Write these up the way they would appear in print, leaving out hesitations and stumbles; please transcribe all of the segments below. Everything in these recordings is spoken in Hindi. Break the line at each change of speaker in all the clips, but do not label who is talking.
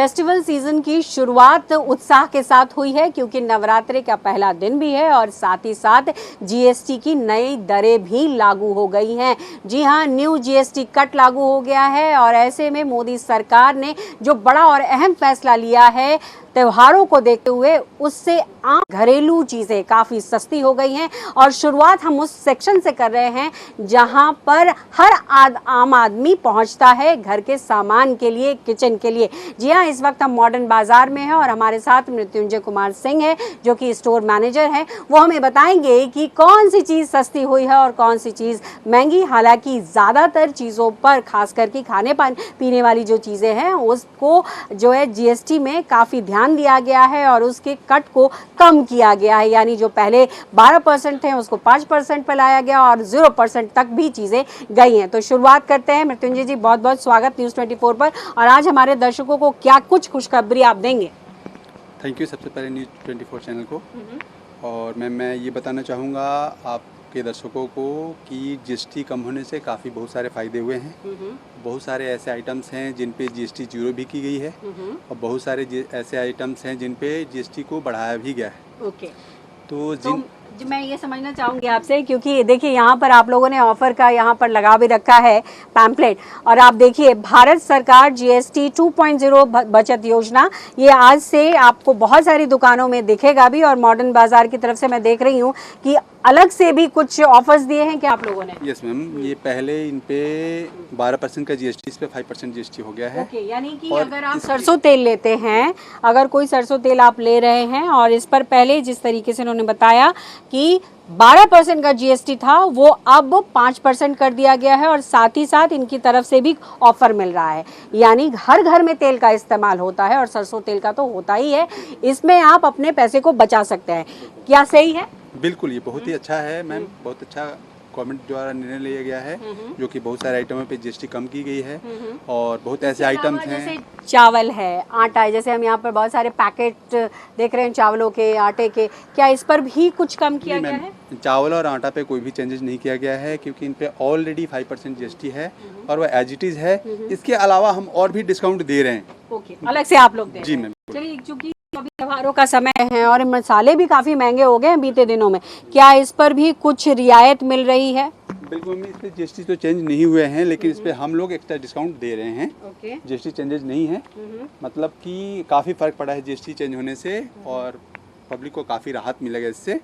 फेस्टिवल सीजन की शुरुआत उत्साह के साथ हुई है क्योंकि नवरात्रि का पहला दिन भी है और साथ ही साथ जीएसटी की नई दरें भी लागू हो गई हैं। जी हां, न्यू जीएसटी कट लागू हो गया है और ऐसे में मोदी सरकार ने जो बड़ा और अहम फैसला लिया है त्योहारों को देखते हुए, उससे आम घरेलू चीज़ें काफ़ी सस्ती हो गई हैं। और शुरुआत हम उस सेक्शन से कर रहे हैं जहां पर हर आम आदमी पहुंचता है घर के सामान के लिए, किचन के लिए। जी हां, इस वक्त हम मॉडर्न बाजार में हैं और हमारे साथ मृत्युंजय कुमार सिंह है जो कि स्टोर मैनेजर हैं। वो हमें बताएंगे कि कौन सी चीज़ सस्ती हुई है और कौन सी चीज़ महंगी। हालांकि ज़्यादातर चीज़ों पर, खास करके खाने पीने वाली जो चीज़ें हैं, उसको जो है जीएसटी में काफ़ी ध्यान दिया गया है और उसके कट को कम किया गया है। यानी जो पहले 12% थे उसको 5% पर लाया गया और 0% तक भी चीज़ें गई हैं। तो शुरुआत करते हैं। मृत्युंजय जी, बहुत बहुत स्वागत न्यूज़ 24 पर। और आज हमारे दर्शकों को क्या कुछ खुशखबरी आप देंगे?
थैंक यू सबसे पहले न्यूज़ 24 चैनल को। और मैं ये बताना चाहूँगा आपके दर्शकों को कि जीएसटी कम होने से काफ़ी बहुत सारे फ़ायदे हुए हैं। बहुत सारे ऐसे आइटम्स हैं जिन पे जीएसटी जीरो भी की गई है और बहुत सारे ऐसे आइटम्स हैं जिन पे जीएसटी को बढ़ाया भी गया है।
ओके,
तो
मैं ये समझना चाहूँगी आपसे, क्योंकि देखिए यहाँ पर आप लोगों ने ऑफर का यहाँ पर लगा भी रखा है पैम्पलेट। और आप देखिए, भारत सरकार जीएसटी 2.0 बचत योजना, ये आज से आपको बहुत सारी दुकानों में दिखेगा भी। और मॉडर्न बाजार की तरफ से मैं देख रही हूँ कि अलग से भी कुछ ऑफर्स दिए हैं क्या आप लोगों ने?
यस मैम, ये पहले इन पे 12% का जीएसटी, इस पे 5% जीएसटी हो गया है।
ओके, यानी कि अगर आप सरसों तेल लेते हैं, अगर कोई सरसों तेल आप ले रहे हैं और इस पर पहले जिस तरीके से उन्होंने बताया कि 12% का जीएसटी था, वो अब 5% कर दिया गया है और साथ ही साथ इनकी तरफ से भी ऑफर मिल रहा है। यानी हर घर में तेल का इस्तेमाल होता है और सरसों तेल का तो होता ही है, इसमें आप अपने पैसे को बचा सकते हैं। क्या सही है?
बिल्कुल, ये बहुत ही अच्छा है मैम। बहुत अच्छा गवर्नमेंट द्वारा निर्णय लिया गया है जो कि बहुत सारे आइटमों पे जीएसटी कम की गई है। और बहुत ऐसे आइटम्स हैं,
जैसे चावल है, आटा है, जैसे हम यहाँ पर बहुत सारे पैकेट देख रहे हैं चावलों के, आटे के, क्या इस पर भी कुछ कम किया गया है?
चावल और आटा पे कोई भी चेंजेस नहीं किया गया है क्योंकि इन पे ऑलरेडी 5% जीएसटी है और वो एज इट इज़ है। इसके अलावा हम और भी डिस्काउंट दे रहे हैं।
ओके, अलग से आप लोग दे
जी मैम।
चलिए, चूंकि अभी त्योहारों का समय है और मसाले भी काफ़ी महंगे हो गए हैं बीते दिनों में, क्या इस पर भी कुछ रियायत मिल रही है?
बिल्कुल, इस पे जीएसटी तो चेंज नहीं हुए हैं, लेकिन इस पे हम लोग एक्स्ट्रा डिस्काउंट दे रहे हैं।
ओके,
जीएसटी चेंजेस नहीं है, मतलब कि काफ़ी फ़र्क पड़ा है जीएसटी चेंज होने से और पब्लिक को काफ़ी राहत मिलेगा इससे।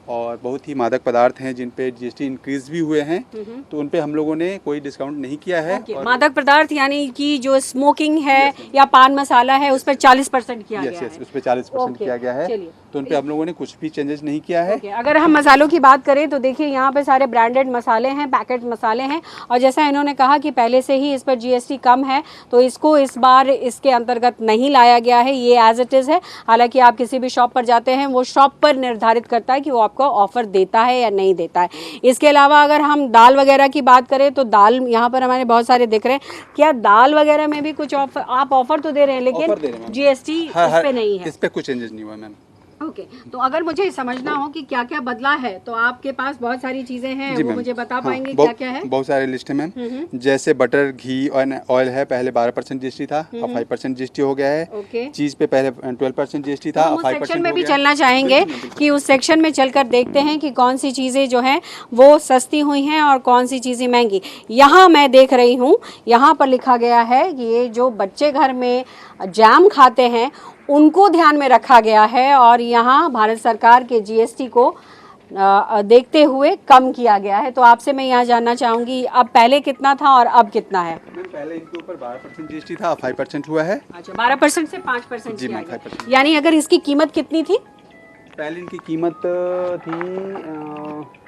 और बहुत ही मादक पदार्थ हैं जिन पे जीएसटी इंक्रीज भी हुए हैं, तो उन पे हम लोगों ने कोई डिस्काउंट नहीं किया है।
और मादक पदार्थ यानी कि जो स्मोकिंग है या पान मसाला है, उस पर 40% किया गया है।
उस पर 40% किया गया है, तो उन पे हम लोगों ने कुछ भी चेंजेस नहीं किया है।
अगर हम मसालों की बात करें तो देखिए यहाँ पे सारे ब्रांडेड मसाले हैं, पैकेट मसाले हैं। और जैसा इन्होंने कहा कि पहले से ही इस पर जीएसटी कम है, तो इसको इस बार इसके अंतर्गत नहीं लाया गया है, ये एज इट इज़ है। हालांकि आप किसी भी शॉप पर जाते हैं, वो शॉप पर निर्धारित करता है कि वो आपको ऑफर देता है या नहीं देता है। इसके अलावा अगर हम दाल वगैरह की बात करें तो दाल यहाँ पर हमारे बहुत सारे दिख रहे हैं। क्या दाल वगैरह में भी कुछ ऑफर, आप ऑफर तो दे रहे हैं लेकिन जीएसटी इस पे नहीं है?
इस पे कुछ चेंजेस नहीं हुआ मैम।
ओके, तो अगर मुझे समझना हो कि क्या क्या बदला है, तो आपके पास बहुत सारी चीजें हैं, वो मुझे बता पाएंगे क्या क्या है?
बहुत सारे लिस्ट है मैम। जैसे बटर, घी और ऑयल है, पहले 12% जीएसटी था, अब 5% जीएसटी हो गया है।
ओके,
चीज पे पहले 12% जीएसटी था, अब 5%
सेक्शन में भी चलना चाहेंगे कि उस सेक्शन में चलकर देखते हैं कि कौन सी चीजें जो हैं वो सस्ती हुई हैं और कौन सी चीजें महंगी। यहाँ मैं देख रही हूँ, यहाँ पर लिखा गया है कि ये जो बच्चे घर में जैम खाते हैं उनको ध्यान में रखा गया है और यहाँ भारत सरकार के जीएसटी को देखते हुए कम किया गया है। तो आपसे मैं यहाँ जानना चाहूँगी, अब पहले कितना था और अब कितना है?
पहले इनके ऊपर 12% जीएसटी था, अब 5% हुआ है।
अच्छा, 12% से 5%
जी
किया
मैम,
गया।
5%।
यानी अगर इसकी कीमत कितनी थी?
पहले इनकी कीमत थी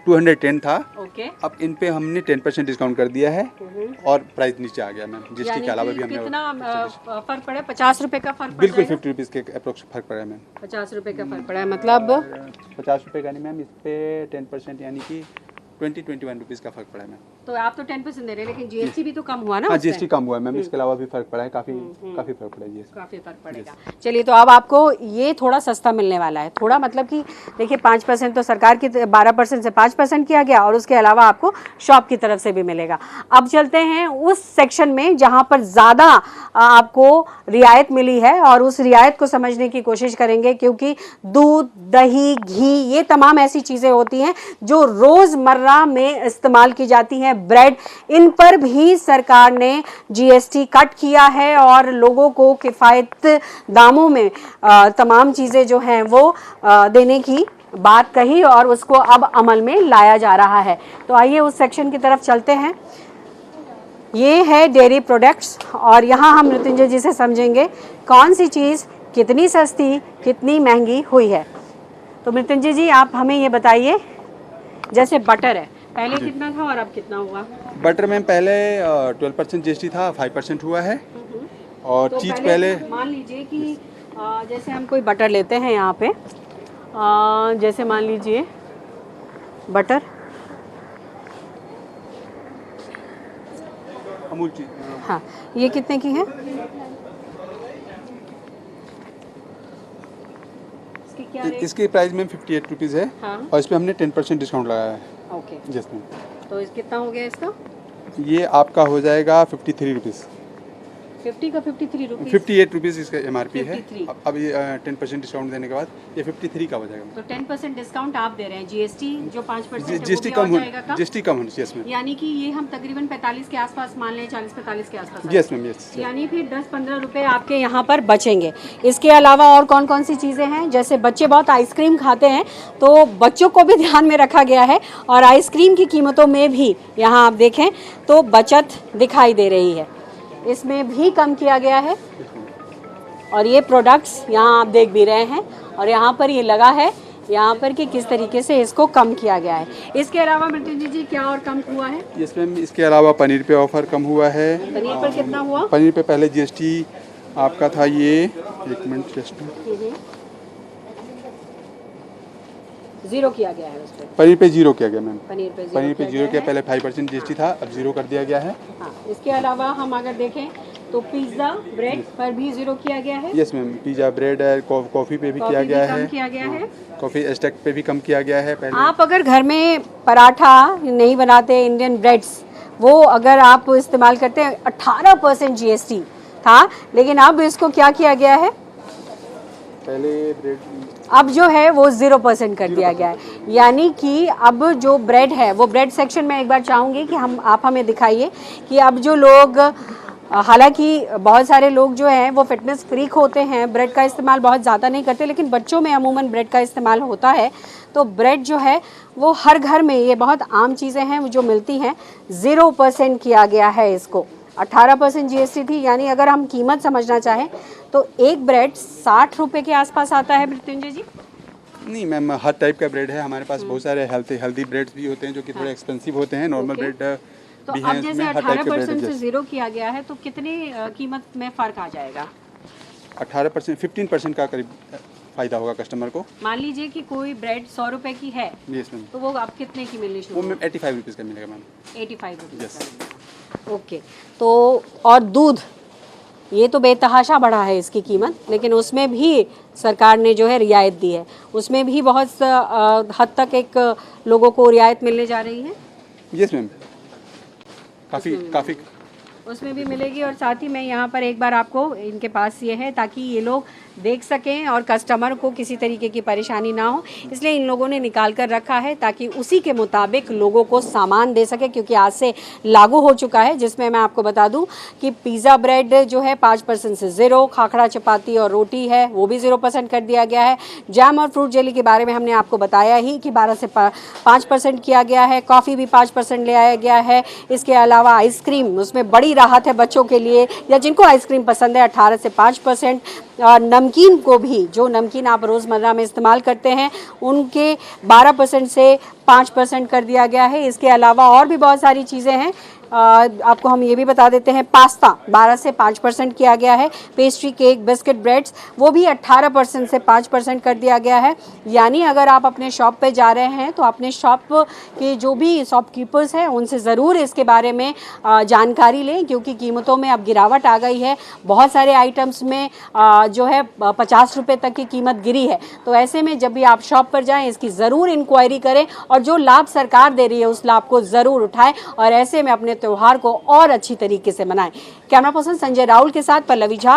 210 था।
ओके,
अब इन पे हमने 10% डिस्काउंट कर दिया है और प्राइस नीचे आ गया मैम। जीएसटी के अलावा भी हमने
कितना फर्क पड़ा? 50 रुपए का फर्क?
बिल्कुल 50 रुपीज़ के अप्रोक्स फर्क पड़ा है मैम।
50 रुपए का फर्क पड़ा है, मतलब
50 रुपये का नहीं मैम, इस पे 10% यानी कि 21 रुपीज़ का फर्क पड़ा है मैम।
तो आप तो 10% दे रहे हैं, लेकिन जीएसटी भी तो कम हुआ ना
हाँ,
उससे?
जीएसटी कम हुआ है मैम, इसके अलावा भी फर्क पड़ा है, काफ़ी फर्क पड़ा है जी।
काफ़ी फर्क पड़ेगा। चलिए, तो अब आपको ये थोड़ा सस्ता मिलने वाला है, थोड़ा मतलब कि देखिए 5% तो सरकार की 12% से 5% किया गया, और उसके अलावा आपको शॉप की तरफ से भी मिलेगा। अब चलते हैं उस सेक्शन में जहां पर ज़्यादा आपको रियायत मिली है, और उस रियायत को समझने की कोशिश करेंगे, क्योंकि दूध, दही, घी, ये तमाम ऐसी चीज़ें होती हैं जो रोज़मर्रा में इस्तेमाल की जाती हैं। ब्रेड, इन पर भी सरकार ने जीएसटी कट किया है और लोगों को किफ़ायत दामों में तमाम चीज़ें जो हैं वो देने की बात कही, और उसको अब अमल में लाया जा रहा है। तो आइए उस सेक्शन की तरफ चलते हैं। ये है डेयरी प्रोडक्ट्स, और यहाँ हम मृत्युंजय जी से समझेंगे कौन सी चीज़ कितनी सस्ती, कितनी महंगी हुई है। तो मृत्युंजय जी, आप हमें ये बताइए, जैसे बटर है, पहले कितना था और अब कितना हुआ?
बटर में पहले 12% जीएसटी था, 5% हुआ है। और
तो
चीज़ पहले
मान लीजिए कि जैसे हम कोई बटर लेते हैं यहाँ पे, जैसे मान लीजिए बटर
अमूल चीज़,
हाँ, ये कितने की है? इसकी क्या रेट?
इसकी प्राइस में 58 रुपीज़ है।
हाँ।
और इस पर हमने 10% डिस्काउंट लगाया है।
Okay,
yes ma'am.
तो कितना हो गया इसका?
ये आपका हो जाएगा 53 रुपीज़।
50 का 53 रुपीज़।
58 रुपीज़ इसका एमआरपी है।
53।
अब ये 10% डिस्काउंट देने के बाद ये 53 का हो जाएगा।
तो 10% डिस्काउंट आप दे रहे हैं, जीएसटी जो 5%
जीएसटी कम हो, जीएसटी कम होनी चाहिए इसमें।
यानी कि ये हम तकरीबन 45 के आसपास मान लें, 40-45 के आसपास।
Yes ma'am, yes.
यानी फिर 10-15 रुपए आपके यहाँ पर बचेंगे। इसके अलावा और कौन कौन सी चीज़ें हैं? जैसे बच्चे बहुत आइसक्रीम खाते हैं, तो बच्चों को भी ध्यान में रखा गया है, और आइसक्रीम की कीमतों में भी यहाँ आप देखें तो बचत दिखाई दे रही है, इसमें भी कम किया गया है। और ये प्रोडक्ट्स यहाँ आप देख भी रहे हैं, और यहाँ पर ये लगा है यहाँ पर कि किस तरीके से इसको कम किया गया है। इसके अलावा मृत्युंजय जी क्या और कम हुआ है?
इसमें इसके अलावा पनीर पे ऑफर कम हुआ है।
पनीर पर कितना हुआ?
पनीर पे पहले जीएसटी आपका था ये, एक मिनट जस्ट,
0 किया गया है उस पर।
पनीर पे 0 किया गया मैम।
पनीर पे 0
किया, पहले 5% जीएसटी था, अब 0 कर दिया गया है।
हाँ, इसके अलावा हम अगर देखें तो पिज्ज़ा, ब्रेड पर भी 0 किया गया है।
यस मैम, पिज़्ज़ा, ब्रेड है, कॉफ़ी पे भी किया गया है।
किया गया है।
कॉफ़ी स्टैक पे भी कम किया गया है। पहले
आप अगर घर में पराठा नहीं बनाते, इंडियन ब्रेड्स, वो अगर आप इस्तेमाल करते हैं, 18% जीएसटी था, लेकिन अब इसको क्या किया गया है?
पहले ब्रेड
अब जो है वो 0% कर दिया गया है। यानी कि अब जो ब्रेड है, वो ब्रेड सेक्शन में एक बार चाहूँगी कि आप हमें दिखाइए कि अब जो लोग, हालांकि बहुत सारे लोग जो हैं वो फिटनेस फ्रीक होते हैं, ब्रेड का इस्तेमाल बहुत ज़्यादा नहीं करते, लेकिन बच्चों में अमूमन ब्रेड का इस्तेमाल होता है। तो ब्रेड जो है वो हर घर में, ये बहुत आम चीज़ें हैं जो मिलती हैं, 0% किया गया है इसको। 18% जीएसटी थी, यानी अगर हम कीमत समझना चाहें तो एक ब्रेड 60 रुपये के आसपास आता है। मृत्युंजय जी,
नहीं मैम, हर टाइप का ब्रेड है हमारे पास। बहुत सारे हेल्दी ब्रेड्स भी होते हैं जो कि थोड़े एक्सपेंसिव होते हैं। नॉर्मल ब्रेड
तो
भी
अब
हैं,
जैसे
हर टाइप के
18%
ब्रेड
से 0 किया गया है, तो कितने कीमत में फ़र्क आ जाएगा?
18%, 15% का करीब फ़ायदा होगा कस्टमर को।
मान लीजिए कि कोई ब्रेड 100 रुपये की है,
यस मैम,
तो वो अब कितने की मिलनी शुरू?
वो मैम 85 रुपीज़ का मिलेगा मैम।
85 rupees
yes.
का। ओके, तो और दूध, ये तो बेतहाशा बढ़ा है इसकी कीमत, लेकिन उसमें भी सरकार ने जो है रियायत दी है, उसमें भी बहुत हद तक एक लोगों को रियायत मिलने जा रही है।
यस मैम, काफ़ी
उसमें भी मिलेगी। और साथ ही मैं यहाँ पर एक बार आपको, इनके पास ये है ताकि ये लोग देख सकें और कस्टमर को किसी तरीके की परेशानी ना हो, इसलिए इन लोगों ने निकाल कर रखा है ताकि उसी के मुताबिक लोगों को सामान दे सके, क्योंकि आज से लागू हो चुका है। जिसमें मैं आपको बता दूं कि पिज़्ज़ा ब्रेड जो है 5% से 0, खाखड़ा चपाती और रोटी है वो भी 0% कर दिया गया है। जैम और फ्रूट जेली के बारे में हमने आपको बताया ही कि 12 से 5% किया गया है। कॉफ़ी भी 5% ले आया गया है। इसके अलावा आइसक्रीम, उसमें बड़ी राहत है बच्चों के लिए या जिनको आइसक्रीम पसंद है, 18 से 5%। और नमकीन को भी, जो नमकीन आप रोज़मर्रा में इस्तेमाल करते हैं, उनके 12% से 5% कर दिया गया है। इसके अलावा और भी बहुत सारी चीज़ें हैं आपको हम ये भी बता देते हैं, पास्ता 12 से 5% किया गया है, पेस्ट्री, केक, बिस्किट, ब्रेड्स वो भी 18% से 5% कर दिया गया है। यानी अगर आप अपने शॉप पे जा रहे हैं तो अपने शॉप के जो भी शॉपकीपर्स हैं उनसे ज़रूर इसके बारे में जानकारी लें, क्योंकि कीमतों में अब गिरावट आ गई है। बहुत सारे आइटम्स में जो है 50 रुपये तक की कीमत गिरी है। तो ऐसे में जब भी आप शॉप पर जाएं इसकी ज़रूर इंक्वायरी करें और जो लाभ सरकार दे रही है उस लाभ को ज़रूर उठाएं और ऐसे में अपने त्यौहार को और अच्छी तरीके से मनाएं। कैमरा पर्सन संजय राहुल के साथ पल्लवी झा,